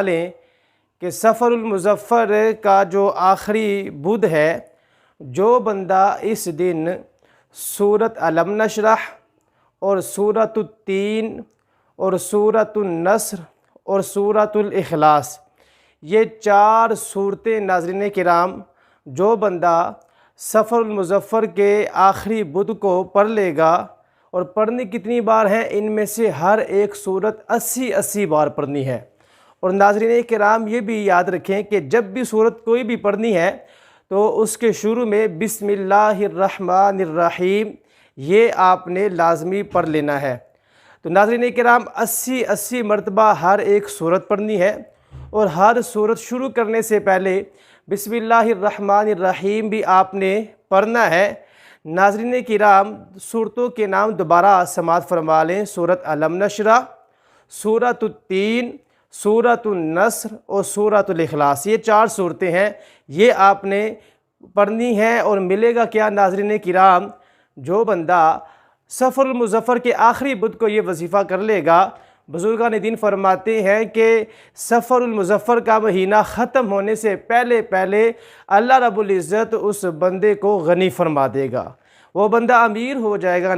لیں کہ سفر المظفر کا جو آخری بدھ ہے، جو بندہ اس دن سورۃ علم نشرح اور سورۃ التین اور سورۃ النصر اور سورۃ الاخلاص، یہ 4 صورتیں ناظرین کرام جو بندہ سفر المظفر کے آخری بدھ کو پڑھ لے گا، اور پڑھنی کتنی بار ہیں؟ ان میں سے ہر ایک صورت 80 بار پڑھنی ہے۔ اور ناظرین کرام یہ بھی یاد رکھیں کہ جب بھی صورت کوئی بھی پڑھنی ہے تو اس کے شروع میں بسم اللہ الرحمن الرحیم یہ آپ نے لازمی پڑھ لینا ہے۔ تو ناظرین کرام 80 مرتبہ ہر ایک صورت پڑھنی ہے، اور ہر صورت شروع کرنے سے پہلے بسم اللہ الرحمن الرحیم بھی آپ نے پڑھنا ہے۔ ناظرین کرام صورتوں کے نام دوبارہ سماعت فرما لیں: سورۃ علم نشرح، سورۃ التین، سورۃ النصر اور سورۃ الاخلاص، یہ 4 صورتیں ہیں، یہ آپ نے پڑھنی ہیں۔ اور ملے گا کیا ناظرین کرام؟ جو بندہ سفر المظفر کے آخری بدھ کو یہ وظیفہ کر لے گا، بزرگان دین فرماتے ہیں کہ سفر المظفر کا مہینہ ختم ہونے سے پہلے اللہ رب العزت اس بندے کو غنی فرما دے گا، وہ بندہ امیر ہو جائے گا۔